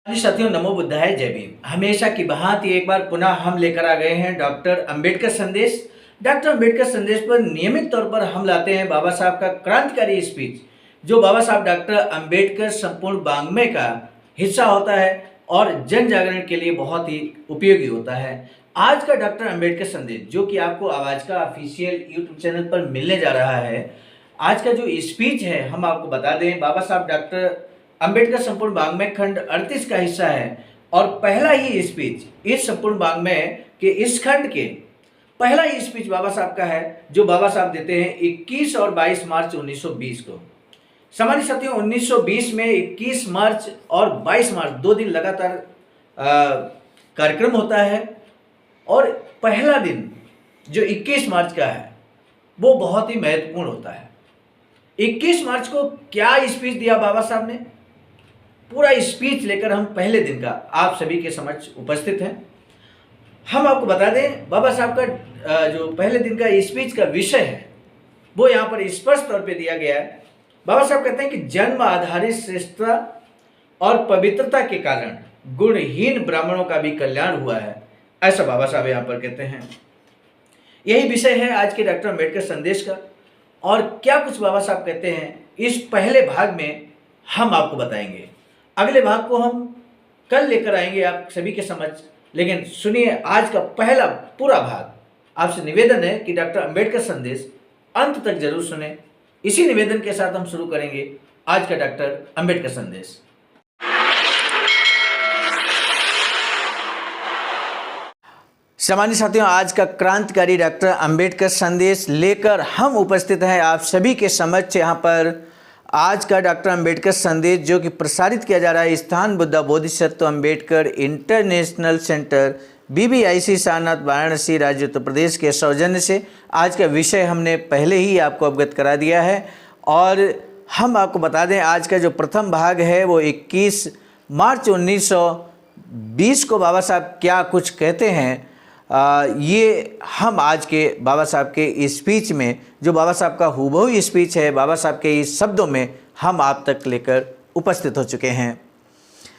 जी साथियों, नमो बुद्धाय, जय भीम। हमेशा की भांति एक बार पुनः हम लेकर आ गए हैं डॉक्टर अंबेडकर संदेश। डॉक्टर अंबेडकर संदेश पर नियमित तौर पर हम लाते हैं बाबा साहब का क्रांतिकारी स्पीच, जो बाबा साहब डॉक्टर अंबेडकर संपूर्ण वाङ्मय का हिस्सा होता है और जन जागरण के लिए बहुत ही उपयोगी होता है। आज का डॉक्टर अंबेडकर संदेश, जो कि आपको आवाज का ऑफिशियल यूट्यूब चैनल पर मिलने जा रहा है, आज का जो स्पीच है हम आपको बता दें, बाबा साहब डॉक्टर अंबेडकर संपूर्ण वाङ्मय खंड 38 का हिस्सा है और पहला ही स्पीच इस संपूर्ण वाङ्मय के इस खंड के पहला ही स्पीच बाबा साहब का है, जो बाबा साहब देते हैं 21 और 22 मार्च 1920 को। सामान्य साथियों, 1920 में 21 मार्च और 22 मार्च 2 दिन लगातार कार्यक्रम होता है और पहला दिन जो 21 मार्च का है वो बहुत ही महत्वपूर्ण होता है। 21 मार्च को क्या स्पीच दिया बाबा साहब ने, पूरा स्पीच लेकर हम पहले दिन का आप सभी के समक्ष उपस्थित हैं। हम आपको बता दें, बाबा साहब का जो पहले दिन का स्पीच का विषय है वो यहाँ पर स्पष्ट तौर पे दिया गया है। बाबा साहब कहते हैं कि जन्म आधारित श्रेष्ठता और पवित्रता के कारण गुणहीन ब्राह्मणों का भी कल्याण हुआ है, ऐसा बाबा साहब यहाँ पर कहते हैं। यही विषय है आज के डॉक्टर अंबेडकर संदेश का। और क्या कुछ बाबा साहब कहते हैं इस पहले भाग में हम आपको बताएंगे। अगले भाग को हम कल लेकर आएंगे आप सभी के समक्ष, लेकिन सुनिए आज का पहला पूरा भाग। आपसे निवेदन है कि डॉक्टर अंबेडकर संदेश अंत तक जरूर सुने। इसी निवेदन के साथ हम शुरू करेंगे आज का डॉक्टर अंबेडकर संदेश। सामान्य साथियों, आज का क्रांतिकारी डॉक्टर अंबेडकर संदेश लेकर हम उपस्थित हैं आप सभी के समक्ष। यहाँ पर आज का डॉक्टर अंबेडकर संदेश जो कि प्रसारित किया जा रहा है स्थान Buddha Bodhisattva Ambedkar international centre BBIC Sarnath Varanasi राज्य उत्तर प्रदेश के सौजन्य से। आज का विषय हमने पहले ही आपको अवगत करा दिया है और हम आपको बता दें आज का जो प्रथम भाग है वो 21 मार्च 1920 को बाबा साहब क्या कुछ कहते हैं, ये हम आज के बाबा साहब के स्पीच में, जो बाबा साहब का हूबहू स्पीच है, बाबा साहब के इस शब्दों में हम आप तक लेकर उपस्थित हो चुके हैं।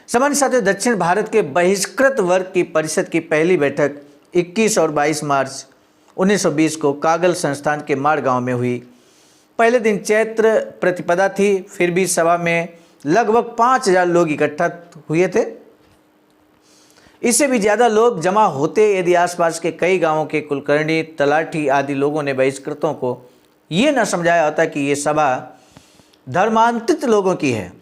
सामान्य साथियों, दक्षिण भारत के बहिष्कृत वर्ग की परिषद की पहली बैठक 21 और 22 मार्च 1920 को कागल संस्थान के माड़ गांव में हुई। पहले दिन चैत्र प्रतिपदा थी, फिर भी सभा में लगभग 5000 लोग इकट्ठा हुए थे। इससे भी ज़्यादा लोग जमा होते यदि आसपास के कई गांवों के कुलकर्णी, तलाठी आदि लोगों ने बहिष्कृतों को ये न समझाया होता कि ये सभा धर्मांतरित लोगों की है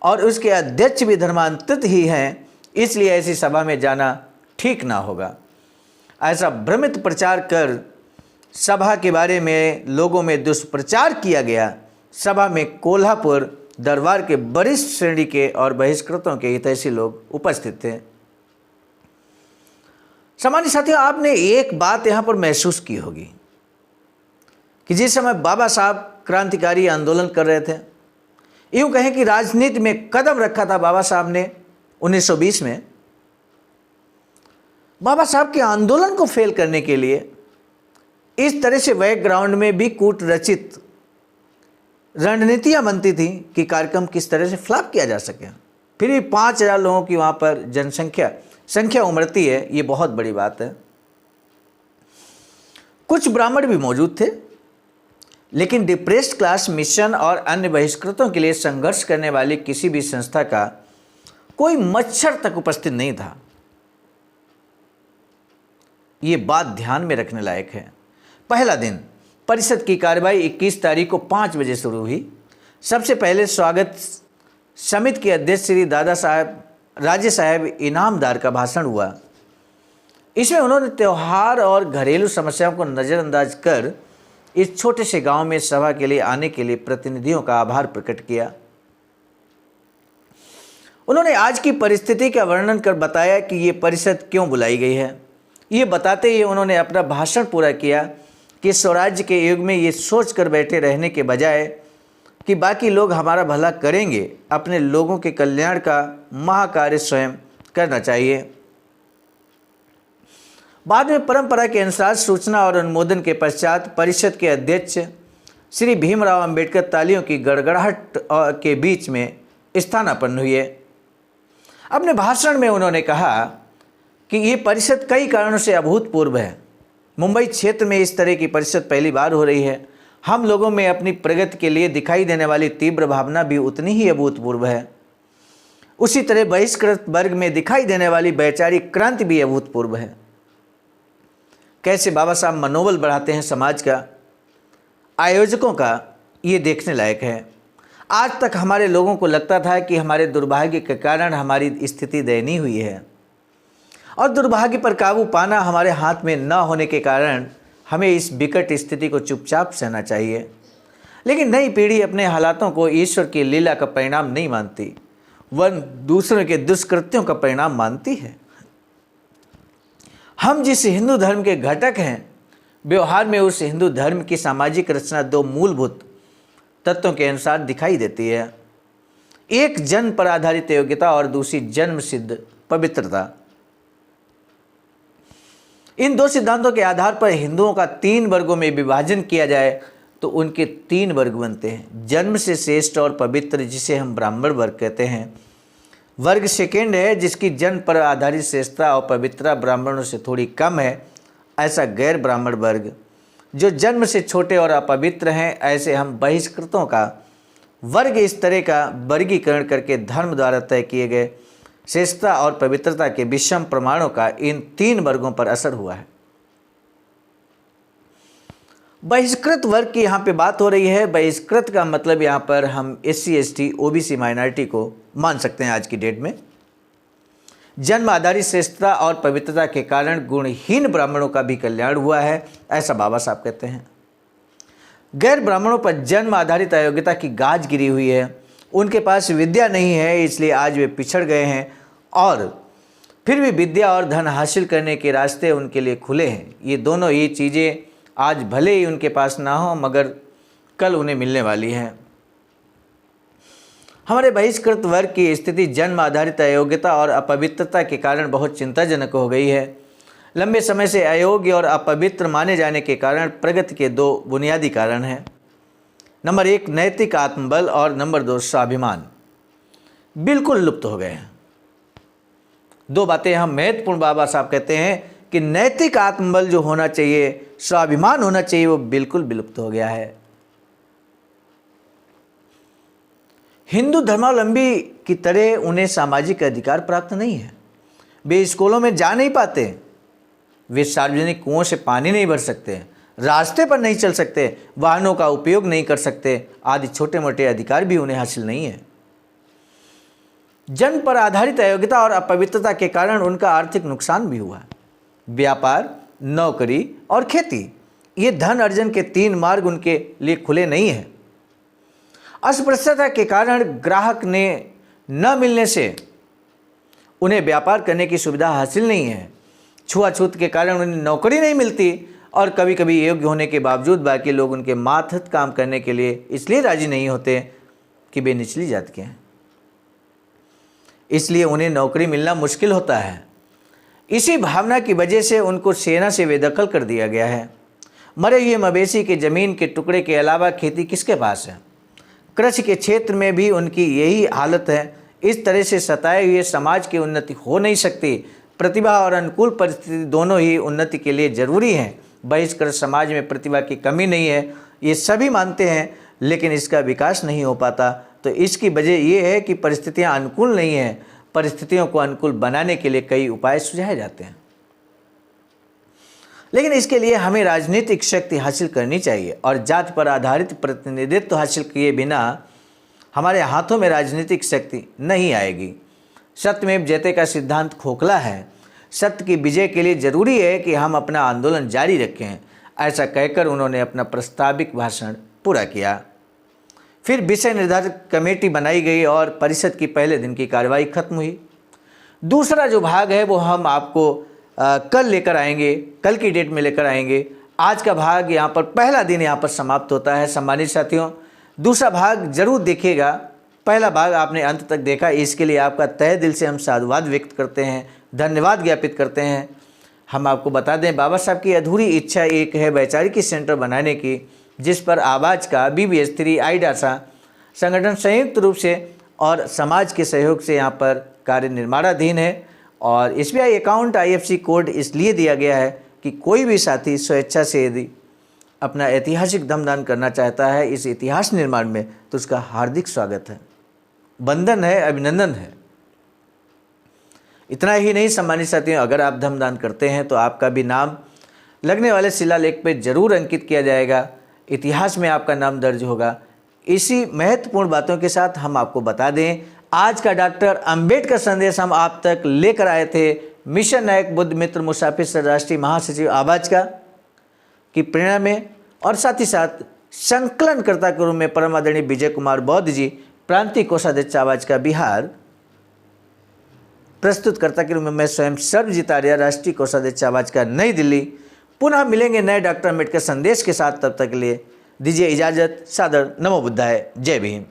और उसके अध्यक्ष भी धर्मांतरित ही हैं, इसलिए ऐसी सभा में जाना ठीक ना होगा। ऐसा भ्रमित प्रचार कर सभा के बारे में लोगों में दुष्प्रचार किया गया। सभा में कोल्हापुर दरबार के वरिष्ठ श्रेणी के और बहिष्कृतों के हितैषी लोग उपस्थित थे। सामान्य साथियों, आपने एक बात यहाँ पर महसूस की होगी कि जिस समय बाबा साहब क्रांतिकारी आंदोलन कर रहे थे, यूँ कहें कि राजनीति में कदम रखा था बाबा साहब ने 1920 में, बाबा साहब के आंदोलन को फेल करने के लिए इस तरह से बैकग्राउंड में भी कूट रचित रणनीतियाँ बनती थी कि कार्यक्रम किस तरह से फ्लॉप किया जा सके। फिर भी 5000 लोगों की वहाँ पर संख्या उमड़ती है, ये बहुत बड़ी बात है। कुछ ब्राह्मण भी मौजूद थे, लेकिन डिप्रेस्ड क्लास मिशन और अन्य बहिष्कृतों के लिए संघर्ष करने वाली किसी भी संस्था का कोई मच्छर तक उपस्थित नहीं था। ये बात ध्यान में रखने लायक है। पहला दिन परिषद की कार्रवाई 21 तारीख को 5 बजे शुरू हुई। सबसे पहले स्वागत समिति के अध्यक्ष श्री राजे साहब इनामदार का भाषण हुआ। इसमें उन्होंने त्यौहार और घरेलू समस्याओं को नज़रअंदाज कर इस छोटे से गांव में सभा के लिए आने के लिए प्रतिनिधियों का आभार प्रकट किया। उन्होंने आज की परिस्थिति का वर्णन कर बताया कि ये परिषद क्यों बुलाई गई है। ये बताते ही उन्होंने अपना भाषण पूरा किया कि स्वराज्य के युग में ये सोच कर बैठे रहने के बजाय कि बाकी लोग हमारा भला करेंगे, अपने लोगों के कल्याण का महाकार्य स्वयं करना चाहिए। बाद में परंपरा के अनुसार सूचना और अनुमोदन के पश्चात परिषद के अध्यक्ष श्री भीमराव अंबेडकर तालियों की गड़गड़ाहट के बीच में स्थानापन्न हुए। अपने भाषण में उन्होंने कहा कि ये परिषद कई कारणों से अभूतपूर्व है। मुंबई क्षेत्र में इस तरह की परिषद पहली बार हो रही है। हम लोगों में अपनी प्रगति के लिए दिखाई देने वाली तीव्र भावना भी उतनी ही अभूतपूर्व है। उसी तरह बहिष्कृत वर्ग में दिखाई देने वाली वैचारिक क्रांति भी अभूतपूर्व है। कैसे बाबा साहब मनोबल बढ़ाते हैं समाज का, आयोजकों का, ये देखने लायक है। आज तक हमारे लोगों को लगता था कि हमारे दुर्भाग्य के कारण हमारी स्थिति दयनीय हुई है और दुर्भाग्य पर काबू पाना हमारे हाथ में न होने के कारण हमें इस विकट स्थिति को चुपचाप सहना चाहिए। लेकिन नई पीढ़ी अपने हालातों को ईश्वर की लीला का परिणाम नहीं मानती, वह दूसरों के दुष्कृत्यों का परिणाम मानती है। हम जिस हिंदू धर्म के घटक हैं, व्यवहार में उस हिंदू धर्म की सामाजिक रचना दो मूलभूत तत्वों के अनुसार दिखाई देती है। एक जन्म पर आधारित योग्यता और दूसरी जन्म सिद्ध पवित्रता। इन दो सिद्धांतों के आधार पर हिंदुओं का 3 वर्गों में विभाजन किया जाए तो उनके 3 वर्ग बनते हैं। जन्म से श्रेष्ठ और पवित्र, जिसे हम ब्राह्मण वर्ग कहते हैं। वर्ग सेकेंड है जिसकी जन्म पर आधारित श्रेष्ठता और पवित्रता ब्राह्मणों से थोड़ी कम है, ऐसा गैर ब्राह्मण वर्ग। जो जन्म से छोटे और अपवित्र हैं, ऐसे हम बहिष्कृतों का वर्ग। इस तरह का वर्गीकरण करके धर्म द्वारा तय किए गए श्रेष्ठता और पवित्रता के विषम प्रमाणों का इन 3 वर्गों पर असर हुआ है। बहिष्कृत वर्ग की यहाँ पे बात हो रही है। बहिष्कृत का मतलब यहाँ पर हम SC ST OBC माइनॉरिटी को मान सकते हैं आज की डेट में। जन्म आधारित श्रेष्ठता और पवित्रता के कारण गुणहीन ब्राह्मणों का भी कल्याण हुआ है, ऐसा बाबा साहब कहते हैं। गैर ब्राह्मणों पर जन्म आधारित अयोग्यता की गाज गिरी हुई है। उनके पास विद्या नहीं है, इसलिए आज वे पिछड़ गए हैं और फिर भी विद्या और धन हासिल करने के रास्ते उनके लिए खुले हैं। ये दोनों ही चीज़ें आज भले ही उनके पास ना हो, मगर कल उन्हें मिलने वाली हैं। हमारे बहिष्कृत वर्ग की स्थिति जन्म आधारित अयोग्यता और अपवित्रता के कारण बहुत चिंताजनक हो गई है। लंबे समय से अयोग्य और अपवित्र माने जाने के कारण प्रगति के 2 बुनियादी कारण हैं। नंबर 1 नैतिक आत्मबल और नंबर 2 स्वाभिमान बिल्कुल लुप्त हो गए हैं। 2 बातें हम महत्वपूर्ण बाबा साहब कहते हैं कि नैतिक आत्मबल जो होना चाहिए, स्वाभिमान होना चाहिए, वो बिल्कुल विलुप्त हो गया है। हिंदू धर्मावलंबी की तरह उन्हें सामाजिक अधिकार प्राप्त नहीं है। वे स्कूलों में जा नहीं पाते, वे सार्वजनिक कुओं से पानी नहीं भर सकते, रास्ते पर नहीं चल सकते, वाहनों का उपयोग नहीं कर सकते, आदि छोटे मोटे अधिकार भी उन्हें हासिल नहीं है। जन्म पर आधारित अयोग्यता और अपवित्रता के कारण उनका आर्थिक नुकसान भी हुआ। व्यापार, नौकरी और खेती, ये धन अर्जन के 3 मार्ग उनके लिए खुले नहीं हैं। अस्पृश्यता के कारण ग्राहक ने न मिलने से उन्हें व्यापार करने की सुविधा हासिल नहीं है। छुआछूत के कारण उन्हें नौकरी नहीं मिलती और कभी कभी योग्य होने के बावजूद बाकी लोग उनके मातहत काम करने के लिए इसलिए राजी नहीं होते कि वे निचली जाति के हैं, इसलिए उन्हें नौकरी मिलना मुश्किल होता है। इसी भावना की वजह से उनको सेना से बेदखल कर दिया गया है। मरे हुए मवेशी के ज़मीन के टुकड़े के अलावा खेती किसके पास है? कृषि के क्षेत्र में भी उनकी यही हालत है। इस तरह से सताए हुए समाज की उन्नति हो नहीं सकती। प्रतिभा और अनुकूल परिस्थिति दोनों ही उन्नति के लिए जरूरी हैं। बहिष्कृत समाज में प्रतिभा की कमी नहीं है, ये सभी मानते हैं, लेकिन इसका विकास नहीं हो पाता। तो इसकी वजह ये है कि परिस्थितियां अनुकूल नहीं हैं। परिस्थितियों को अनुकूल बनाने के लिए कई उपाय सुझाए जाते हैं, लेकिन इसके लिए हमें राजनीतिक शक्ति हासिल करनी चाहिए और जाति पर आधारित प्रतिनिधित्व हासिल किए बिना हमारे हाथों में राजनीतिक शक्ति नहीं आएगी। सत्यमेव जयते का सिद्धांत खोखला है। सत्य की विजय के लिए जरूरी है कि हम अपना आंदोलन जारी रखें। ऐसा कहकर उन्होंने अपना प्रस्ताविक भाषण पूरा किया। फिर विषय निर्धारित कमेटी बनाई गई और परिषद की पहले दिन की कार्रवाई खत्म हुई। दूसरा जो भाग है वो हम आपको कल लेकर आएंगे, कल की डेट में लेकर आएंगे। आज का भाग यहाँ पर पहला दिन यहाँ पर समाप्त होता है। सम्मानित साथियों, दूसरा भाग जरूर देखिएगा। पहला भाग आपने अंत तक देखा, इसके लिए आपका तहे दिल से हम साधुवाद व्यक्त करते हैं, धन्यवाद ज्ञापित करते हैं। हम आपको बता दें, बाबा साहब की अधूरी इच्छा एक है वैचारिकी सेंटर बनाने की, जिस पर आवाज़ का BBS3 आईडासा संगठन संयुक्त रूप से और समाज के सहयोग से यहाँ पर कार्य निर्माणाधीन है और SBI अकाउंट IFSC कोड इसलिए दिया गया है कि कोई भी साथी स्वेच्छा से यदि अपना ऐतिहासिक दमदान करना चाहता है इस इतिहास निर्माण में तो उसका हार्दिक स्वागत है, वंदन है, अभिनंदन है। इतना ही नहीं सम्मानित साथियों, अगर आप धमदान करते हैं तो आपका भी नाम लगने वाले शिलालेख पर जरूर अंकित किया जाएगा, इतिहास में आपका नाम दर्ज होगा। इसी महत्वपूर्ण बातों के साथ हम आपको बता दें, आज का डॉक्टर अंबेडकर संदेश हम आप तक लेकर आए थे मिशन नायक बुद्ध मित्र मुसाफिर सर राष्ट्रीय महासचिव आवाज का की प्रेरणा में, और साथ ही साथ संकलनकर्ता के रूप में परम आदरणीय विजय कुमार बौद्ध जी, प्रांतीय कोषाध्यक्ष आवाज का बिहार, प्रस्तुतकर्ता के रूप में मैं स्वयं सर्वजीत आर्य, राष्ट्रीय कोषाध्यक्ष आवाज का नई दिल्ली। पुनः मिलेंगे नए डॉक्टर अम्बेडकर संदेश के साथ, तब तक के लिए दीजिए इजाजत। सादर नमो बुद्धाय, जय भीम।